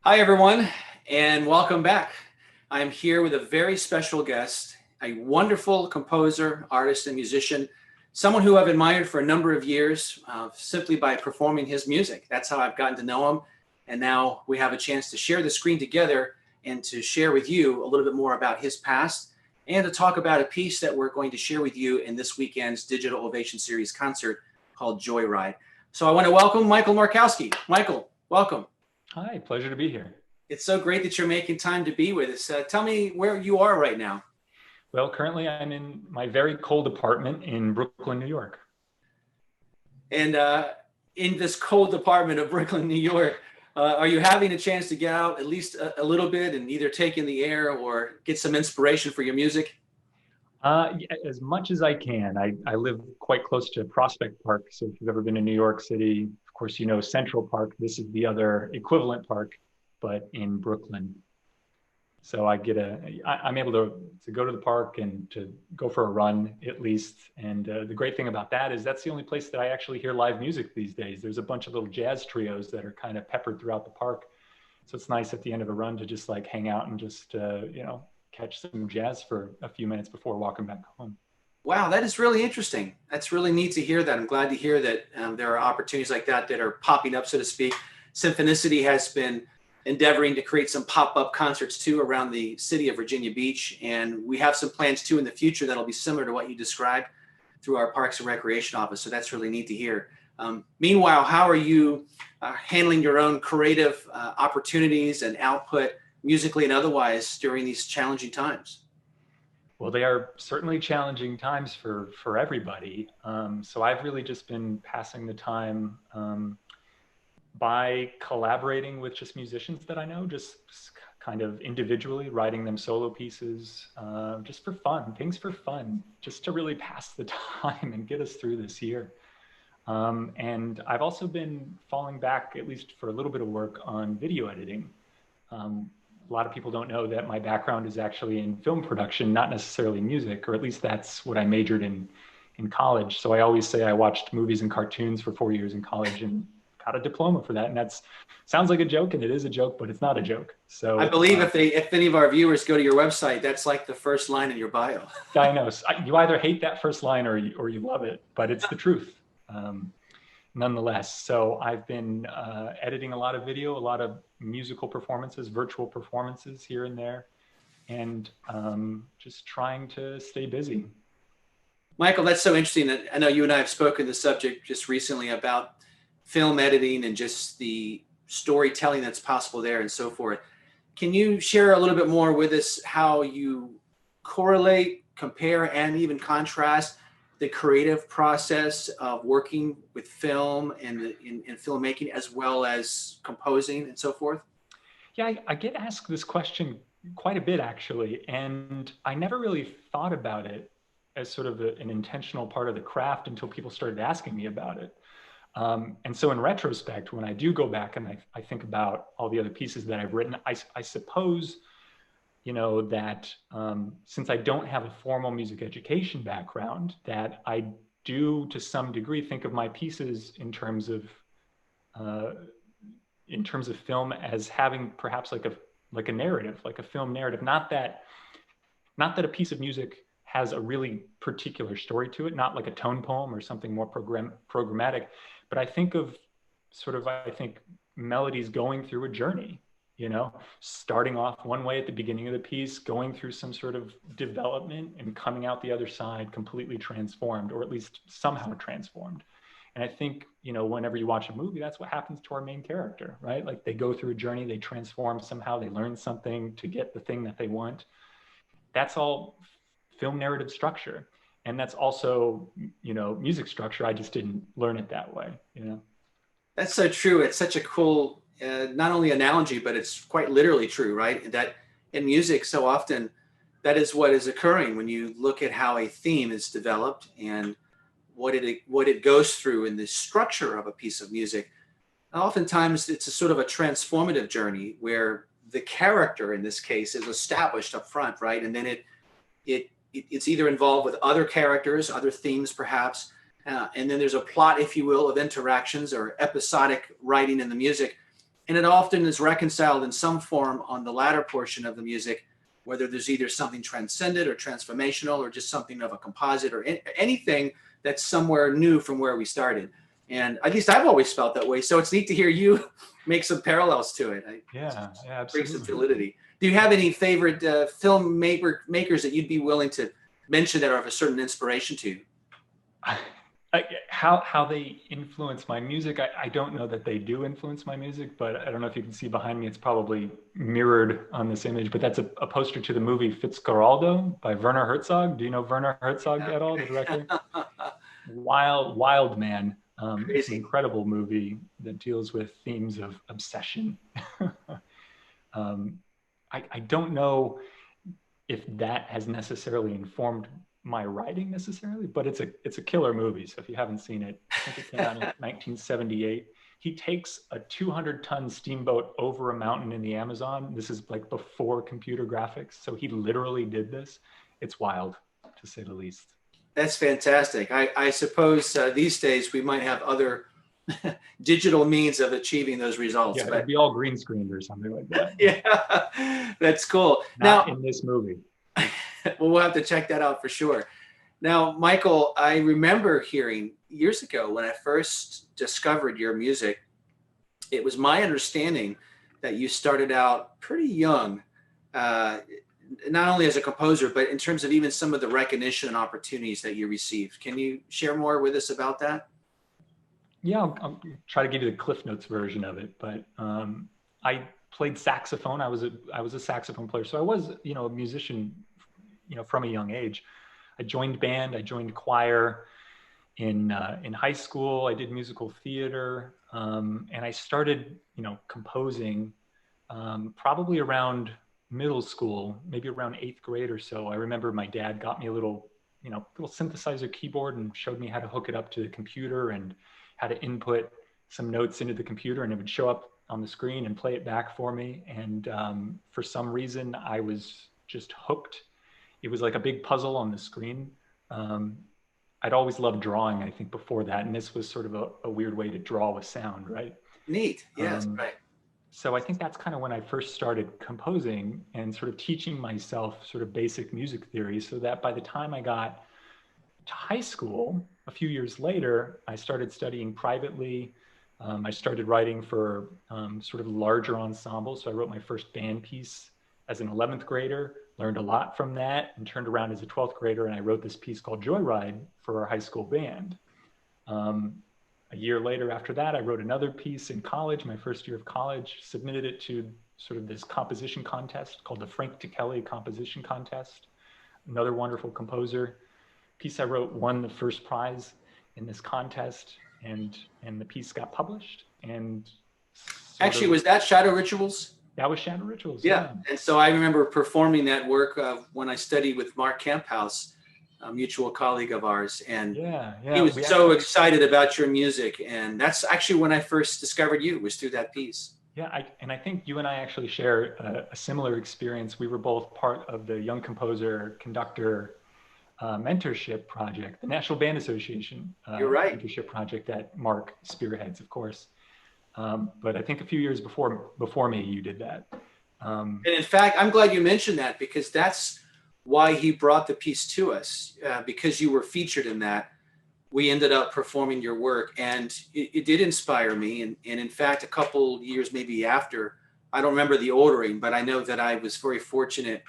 Hi, everyone, and welcome back. I'm here with a very special guest, a wonderful composer, artist, and musician, someone who I've admired for a number of years simply by performing his music. That's how I've gotten to know him. And now we have a chance to share the screen together and to share with you a little bit more about his past and to talk about a piece that we're going to share with you in this weekend's Digital Ovation Series concert called Joyride. So I want to welcome Michael Markowski. Michael, welcome. Hi, pleasure to be here. It's so great that you're making time to be with us. Tell me where you are right now. Well, currently I'm in my very cold apartment in Brooklyn, New York. And in this cold apartment of Brooklyn, New York, are you having a chance to get out at least a little bit and either take in the air or get some inspiration for your music? As much as I can. I live quite close to Prospect Park. So if you've ever been to New York City, of course, you know Central Park. This is the other equivalent park, but in Brooklyn. So I'm able to go to the park and to go for a run at least. And the great thing about that is that's the only place that I actually hear live music these days. There's a bunch of little jazz trios that are kind of peppered throughout the park. So it's nice at the end of a run to just like hang out and just, catch some jazz for a few minutes before walking back home. Wow, that is really interesting. That's really neat to hear that. I'm glad to hear that there are opportunities like that that are popping up, so to speak. Symphonicity has been endeavoring to create some pop-up concerts too around the city of Virginia Beach. And we have some plans too in the future that'll be similar to what you described through our Parks and Recreation office. So that's really neat to hear. Meanwhile, how are you handling your own creative opportunities and output musically and otherwise during these challenging times? Well, they are certainly challenging times for everybody. So I've really just been passing the time by collaborating with just musicians that I know, just kind of individually writing them solo pieces, just for fun, things for fun, just to really pass the time and get us through this year. And I've also been falling back, at least for a little bit of work, on video editing. A lot of people don't know that my background is actually in film production, not necessarily music, or at least that's what I majored in college. So I always say I watched movies and cartoons for 4 years in college and got a diploma for that. And that's sounds like a joke, and it is a joke, but it's not a joke. So I believe if any of our viewers go to your website, that's like the first line in your bio. I know you either hate that first line or you love it, but it's the truth. Nonetheless. So I've been editing a lot of video, a lot of musical performances, virtual performances here and there, and just trying to stay busy. Michael, that's so interesting. I know you and I have spoken the subject just recently about film editing and just the storytelling that's possible there and so forth. Can you share a little bit more with us how you correlate, compare, and even contrast the creative process of working with film and in filmmaking as well as composing and so forth? Yeah, I get asked this question quite a bit actually, and I never really thought about it as sort of an intentional part of the craft until people started asking me about it. And so in retrospect, when I do go back and I think about all the other pieces that I've written, I suppose, that since I don't have a formal music education background, that I do to some degree think of my pieces in terms of film as having perhaps like a narrative, like a film narrative. Not that a piece of music has a really particular story to it, not like a tone poem or something more programmatic, but I think of melodies going through a journey, starting off one way at the beginning of the piece, going through some sort of development and coming out the other side completely transformed, or at least somehow transformed. And I think, whenever you watch a movie, that's what happens to our main character, right? Like they go through a journey, they transform somehow, they learn something to get the thing that they want. That's all film narrative structure. And that's also, music structure. I just didn't learn it that way, That's so true. It's such a cool, not only analogy, but it's quite literally true, right? That in music, so often that is what is occurring when you look at how a theme is developed and what it goes through in the structure of a piece of music. Oftentimes, it's a sort of a transformative journey where the character, in this case, is established up front, right? And then it's either involved with other characters, other themes, perhaps, and then there's a plot, if you will, of interactions or episodic writing in the music. and it often is reconciled in some form on the latter portion of the music, whether there's either something transcendent or transformational or just something of a composite or anything that's somewhere new from where we started. And at least I've always felt that way. So it's neat to hear you make some parallels to it. Yeah, Brings some absolutely. validity. Do you have any favorite makers that you'd be willing to mention that are of a certain inspiration to you? How they influence my music, I don't know that they do influence my music, but I don't know if you can see behind me, it's probably mirrored on this image, but that's a poster to the movie Fitzcarraldo by Werner Herzog. Do you know Werner Herzog at all, the director? Wild man. It's an Crazy. incredible movie that deals with themes of obsession. um, I don't know if that has necessarily informed my writing necessarily, but it's a killer movie. So if you haven't seen it, I think it came out in 1978. He takes a 200-ton steamboat over a mountain in the Amazon. This is like before computer graphics. So he literally did this. It's wild, to say the least. That's fantastic. I suppose these days we might have other digital means of achieving those results. Yeah, but it'd be all green screened or something like that. yeah, that's cool. Not Now, in this movie. well, we'll have to check that out for sure. Now, Michael, I remember hearing years ago when I first discovered your music, it was my understanding that you started out pretty young, uh, not only as a composer, but in terms of even some of the recognition and opportunities that you received. Can you share more with us about that? Yeah, I'll try to give you the Cliff Notes version of it. But I played saxophone. I was a saxophone player, so I was a musician from a young age. I joined band. I joined choir in high school. I did musical theater, and I started composing probably around middle school, maybe around 8th grade or so. I remember my dad got me a little synthesizer keyboard and showed me how to hook it up to the computer and how to input some notes into the computer, and it would show up on the screen and play it back for me. And for some reason, I was just hooked. It was like a big puzzle on the screen. I'd always loved drawing, I think, before that. And this was sort of a weird way to draw with sound, right? Neat. Yes, Um, right. so I think that's kind of when I first started composing and sort of teaching myself sort of basic music theory, so that by the time I got to high school, a few years later, I started studying privately. I started writing for sort of larger ensembles. So I wrote my first band piece as an 11th grader, learned a lot from that, and turned around as a 12th grader, and I wrote this piece called Joyride for our high school band. Um, a year later after that, I wrote another piece in college, my first year of college, submitted it to sort of this composition contest called the Frank Kelly Composition Contest. Another wonderful composer. Piece I wrote won the first prize in this contest, and the piece got published. And Actually, was that Shadow Rituals? that was Shadow Rituals, Yeah. yeah. And so I remember performing that work when I studied with Mark Camphouse, a mutual colleague of ours. And he Yeah. was so excited about your music. And that's actually when I first discovered you, was through that piece. Yeah, I think you and I actually share a similar experience. We were both part of the Young Composer Conductor mentorship project, the National Band Association You're right. mentorship project that Mark spearheads, of course. But I think a few years before me, you did that. And in fact, I'm glad you mentioned that, because that's why he brought the piece to us, because you were featured in that. We ended up performing your work, and it did inspire me. And in fact, a couple years maybe after, I don't remember the ordering, but I know that I was very fortunate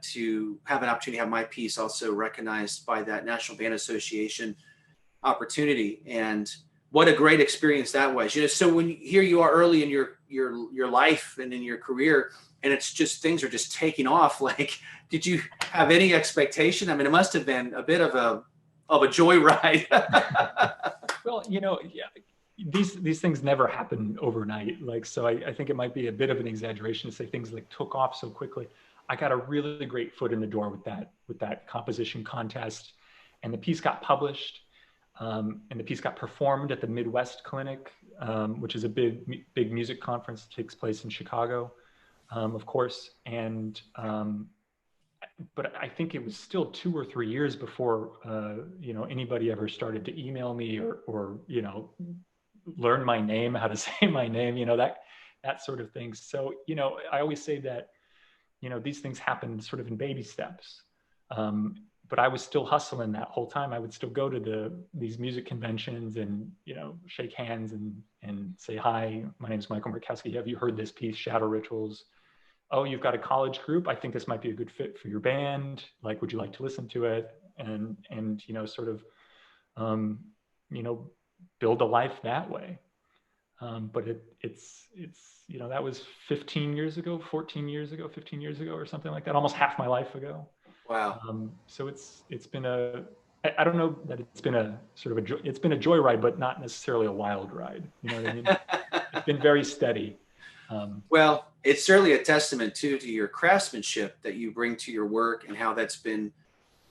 to have an opportunity to have my piece also recognized by that National Band Association opportunity. And what a great experience that was. So when here you are early in your life and in your career, and it's just, things are just taking off. Like, did you have any expectation? I mean, it must have been a bit of a joyride. Well, yeah, these things never happen overnight. Like, so I think it might be a bit of an exaggeration to say things like took off so quickly. I got a really great foot in the door with that composition contest, and the piece got published, and the piece got performed at the Midwest Clinic, which is a big music conference that takes place in Chicago, of course. And but I think it was still 2 or 3 years before anybody ever started to email me or learn my name, how to say my name. that sort of thing. So, I always say that, these things happen sort of in baby steps. But I was still hustling that whole time. I would still go to these music conventions and, shake hands and say, hi, my name is Michael Markowski. Have you heard this piece, Shadow Rituals? Oh, you've got a college group. I think this might be a good fit for your band. Like, would you like to listen to it? And sort of, build a life that way. But it's that was 15 years ago, 14 years ago, 15 years ago, or something like that, almost half my life ago. Wow. So it's been I don't know that it's been a sort of it's been a joyride, but not necessarily a wild ride. You know what I mean? It's been very steady. Well, it's certainly a testament to your craftsmanship that you bring to your work and how that's been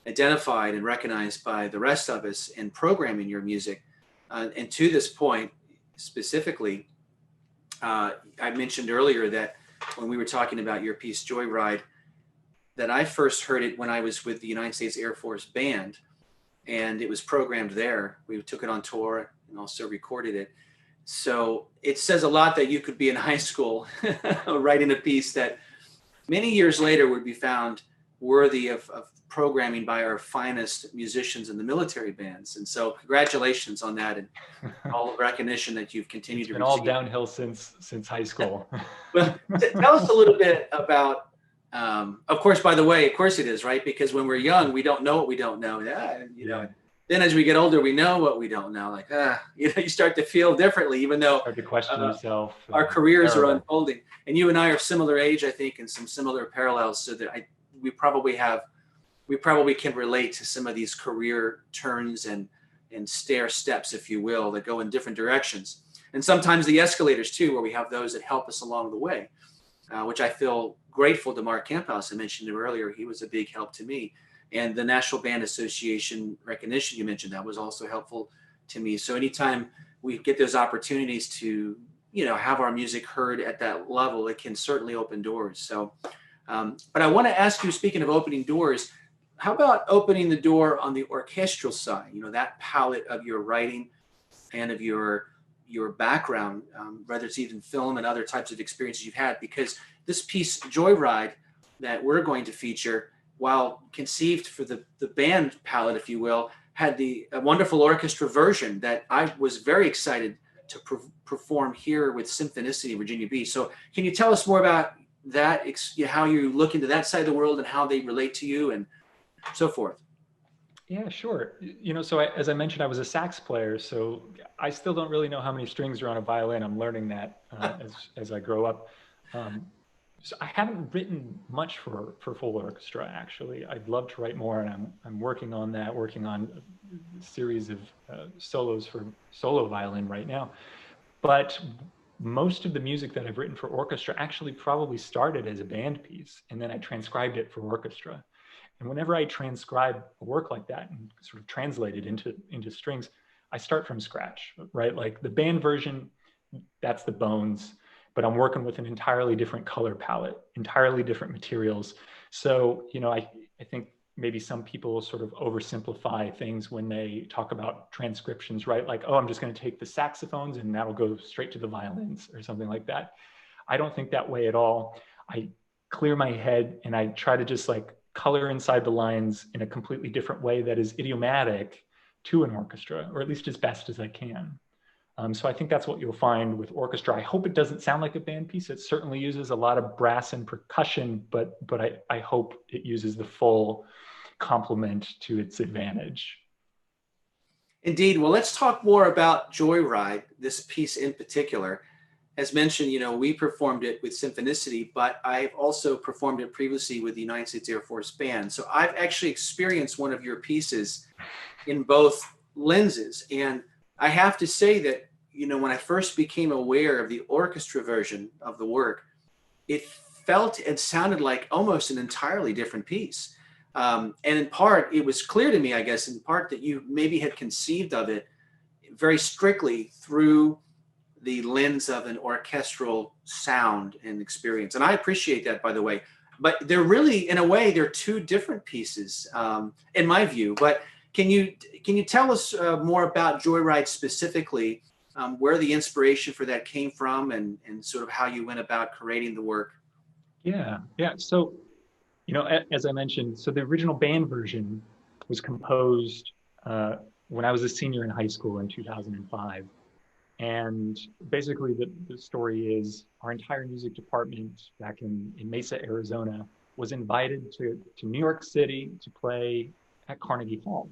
identified and recognized by the rest of us in programming your music. And to this point, specifically, I mentioned earlier that when we were talking about your piece Joyride, that I first heard it when I was with the United States Air Force Band, and it was programmed there. We took it on tour and also recorded it. So it says a lot that you could be in high school writing a piece that many years later would be found worthy of programming by our finest musicians in the military bands. And so congratulations on that and all the recognition that you've continued to receive. It's been all downhill since high school. Well, tell us a little bit about, of course, by the way, of course it is, right? Because when we're young, we don't know what we don't know. Yeah. Then as we get older, we know what we don't know. Like, you start to feel differently, even though start to question yourself. Our careers are unfolding. And you and I are similar age, I think, and some similar parallels, so that we probably can relate to some of these career turns and stair steps, if you will, that go in different directions. And sometimes the escalators too, where we have those that help us along the way, which I feel grateful to Mark Camphouse. I mentioned him earlier. He was a big help to me. And the National Band Association recognition you mentioned, that was also helpful to me. So anytime we get those opportunities to, have our music heard at that level, it can certainly open doors. So, but I want to ask you, speaking of opening doors, how about opening the door on the orchestral side? That palette of your writing and of your background, whether it's even film and other types of experiences you've had, because this piece, Joyride, that we're going to feature, while conceived for the band palette, if you will, had a wonderful orchestra version that I was very excited to perform here with Symphonicity, Virginia Beach. So can you tell us more about that, how you look into that side of the world and how they relate to you and so forth? Yeah, sure. So as I mentioned, I was a sax player, so I still don't really know how many strings are on a violin. I'm learning that as I grow up. So I haven't written much for full orchestra, actually. I'd love to write more, and I'm working on that, working on a series of solos for solo violin right now. But most of the music that I've written for orchestra actually probably started as a band piece, and then I transcribed it for orchestra. And whenever I transcribe a work like that and sort of translate it into strings, I start from scratch, right? Like the band version, that's the bones, but I'm working with an entirely different color palette, entirely different materials. So, I think maybe some people sort of oversimplify things when they talk about transcriptions, right? Like, oh, I'm just going to take the saxophones and that'll go straight to the violins or something like that. I don't think that way at all. I clear my head and I try to just like color inside the lines in a completely different way that is idiomatic to an orchestra, or at least as best as I can. So I think that's what you'll find with orchestra. I hope it doesn't sound like a band piece. It certainly uses a lot of brass and percussion, but I hope it uses the full complement to its advantage. Indeed. Well, let's talk more about Joyride, this piece in particular. As mentioned, we performed it with Symphonicity, but I've also performed it previously with the United States Air Force Band. So I've actually experienced one of your pieces in both lenses. And I have to say that, when I first became aware of the orchestra version of the work, it felt and sounded like almost an entirely different piece. And in part, it was clear to me, I guess, in part that you maybe had conceived of it very strictly through the lens of an orchestral sound and experience. And I appreciate that, by the way. But they're really, in a way, they're two different pieces, in my view. But can you tell us more about Joyride specifically, where the inspiration for that came from, and sort of how you went about creating the work. Yeah. So, as I mentioned, so the original band version was composed when I was a senior in high school in 2005. And basically, the story is our entire music department back in Mesa, Arizona, was invited to New York City to play at Carnegie Hall.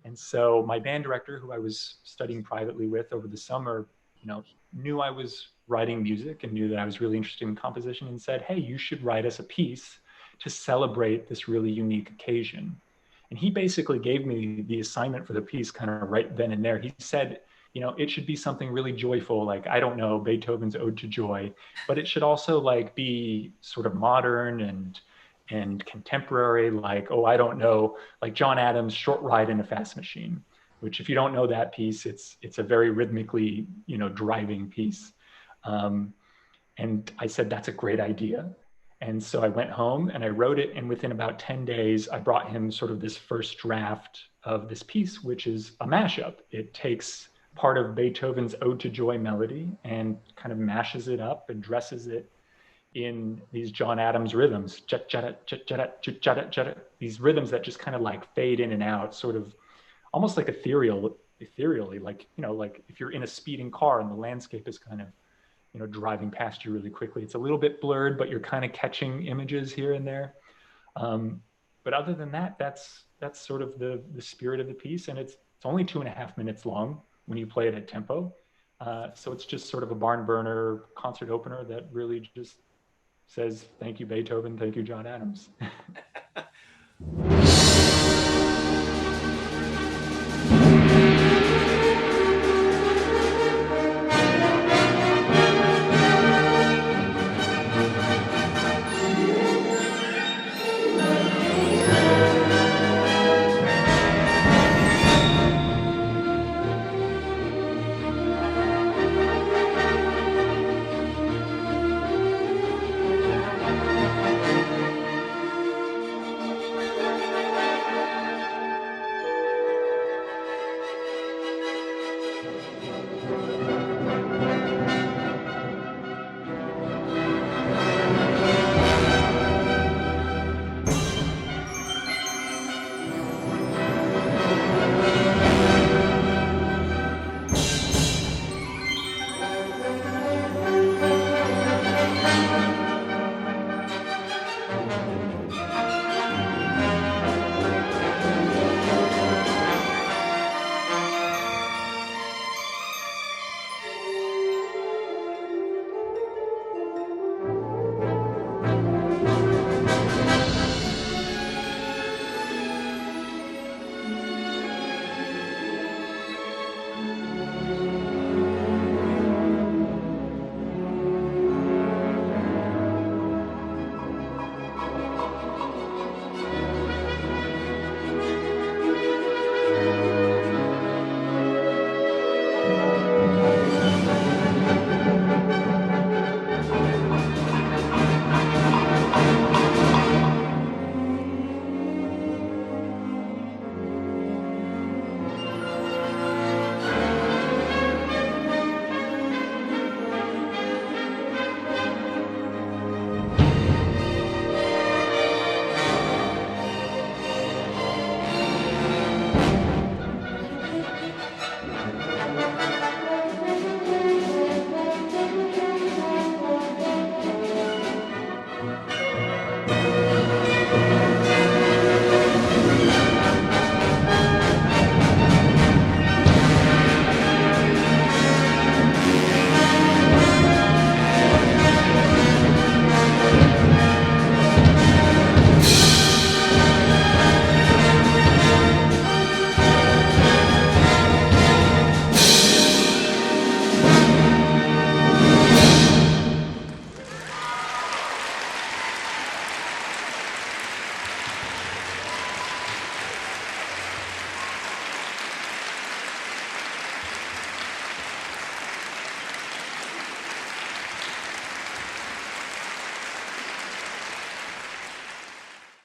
And so my band director, who I was studying privately with over the summer, knew I was writing music and knew that I was really interested in composition and said, "Hey, you should write us a piece to celebrate this really unique occasion." And he basically gave me the assignment for the piece kind of right then and there. He said, it should be something really joyful, like, I don't know, Beethoven's Ode to Joy, but it should also like be sort of modern and contemporary, like, oh, I don't know, like John Adams' Short Ride in a Fast Machine, which, if you don't know that piece, it's a very rhythmically, driving piece. Um, and I said, that's a great idea. And so I went home and I wrote it. And within about 10 days, I brought him sort of this first draft of this piece, which is a mashup. It takes part of Beethoven's Ode to Joy melody and kind of mashes it up and dresses it in these John Adams rhythms, these rhythms that just kind of like fade in and out, sort of almost like ethereally, like, like if you're in a speeding car and the landscape is kind of, driving past you really quickly. It's a little bit blurred, but you're kind of catching images here and there. But other than that, that's sort of the spirit of the piece. And it's only 2.5 minutes long when you play it at tempo. So it's just sort of a barn burner concert opener that really just says, thank you, Beethoven. Thank you, John Adams.